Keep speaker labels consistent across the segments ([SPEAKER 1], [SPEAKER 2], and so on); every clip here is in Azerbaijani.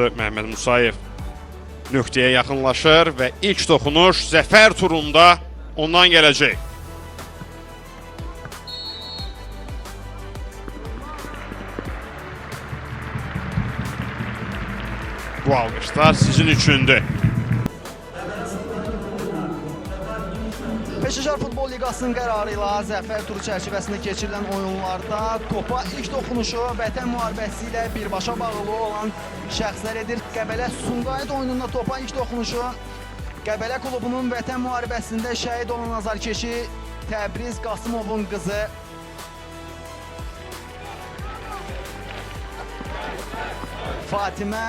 [SPEAKER 1] oyunçusu Məhəmməd Musayev nöqtəyə yaxınlaşır və ilk toxunuş zəfər turunda ondan gələcək. Bu alqışlar sizin üçündür.
[SPEAKER 2] Peşəkar Futbol Liqasının qərarı ilə zəfər turu çərçivəsində keçirilən oyunlarda topa ilk toxunuşu Vətən müharibəsi ilə birbaşa bağlı olan şəxslər edir. Qəbələ Sumqayıt oyununda topa ilk toxunuşu Qəbələ klubunun Vətən müharibəsində şəhid olan azarkeşi Təbriz Qasımovun qızı Fatimə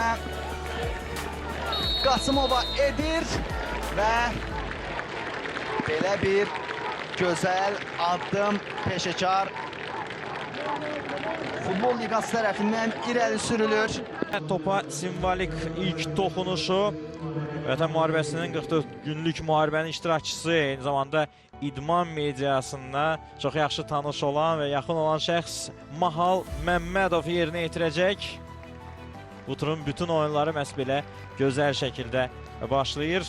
[SPEAKER 2] Qasımova edir və belə bir gözəl addım Peşəkar Futbol Liqası tərəfindən irəli sürülür.
[SPEAKER 3] Topa simvolik ilk toxunuşu Vətən müharibəsinin 44 günlük müharibənin iştirakçısı, eyni zamanda idman mediasında çox yaxşı tanış olan və yaxın olan şəxs Mahal Məmmədov yerinə yetirəcək. Bu turun bütün oyunları məhz belə gözəl şəkildə başlayır.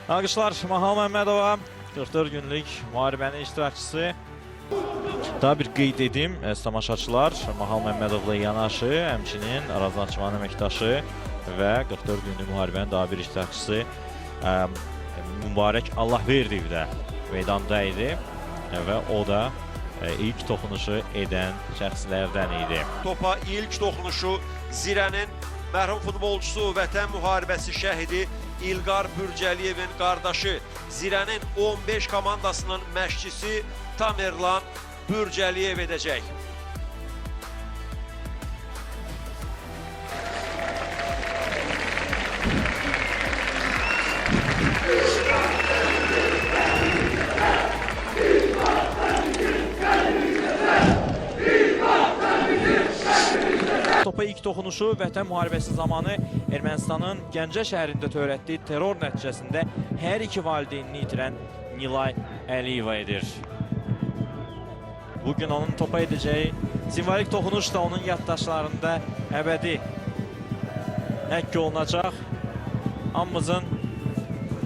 [SPEAKER 3] Alqışlar Mahal Məmmədova, 44 günlük müharibənin iştirakçısı. Daha bir qeyd edim, tamaşaçılar, Mahal Məmmədovla yanaşı, həmçinin Araz Naxçıvan əməkdaşı və 44 günlük müharibənin daha bir iştirakçısı Mübarək Allahverdiyev də meydanda idi və o da ilk toxunuşu edən şəxslərdən idi.
[SPEAKER 4] Topa ilk toxunuşu Zirənin mərhum futbolçusu, Vətən müharibəsi şəhidi İlqar Bürcəliyevin qardaşı, Zirənin 15 komandasının məşqçisi Tamerlan Bürcəliyev edəcək.
[SPEAKER 3] Topa ilk toxunuşu Vətən müharibəsi zamanı Ermənistanın Gəncə şəhərində törətdiyi terror nəticəsində hər iki valideynini itirən Nilay Əliyeva edir. Bugün onun topa edəcəyi simvolik toxunuş da onun yaddaşlarında əbədi həkk olunacaq. Hamımızın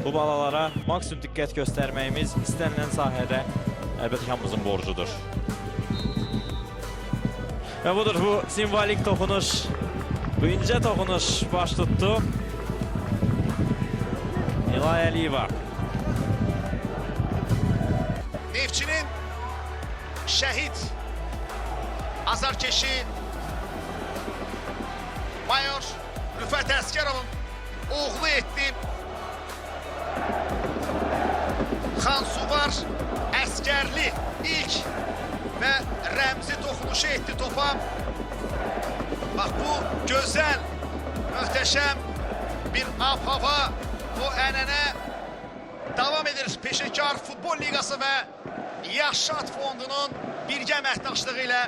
[SPEAKER 3] bu balalara maksimum diqqət göstərməyimiz istənilən sahədə əlbəttə hamımızın borcudur. Və budur bu simvolik toxunuş, bu incə toxunuş baş tutdu. Nilay Əliyeva.
[SPEAKER 5] Neftçinin şəhid azarkeşi Mayor Rüfət Əsgərovun oğlu etdi. Xansuvar Əsgərli ilk və rəmzi toxunuşu etdi topa. Bax bu gözəl, möhtəşəm bir ab-hava, bu ənənə davam edir. Peşəkar Futbol Liqası və Yaşad Fondunun birgə əməkdaşlığı ilə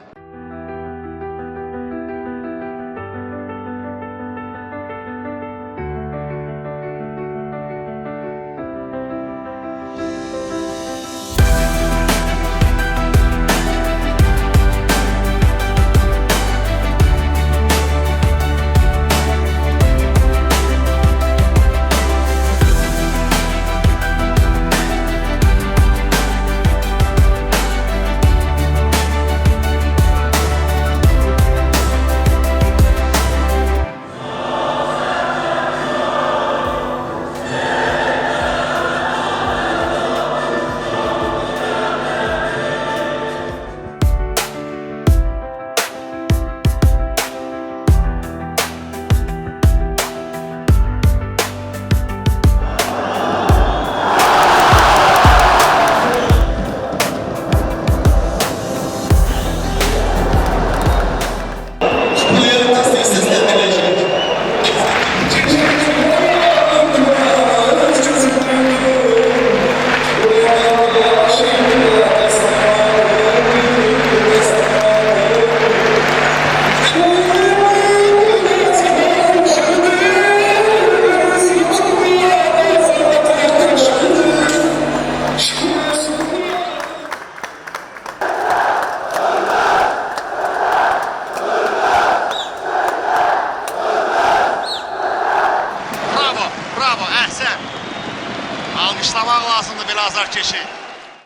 [SPEAKER 5] azarkeşi.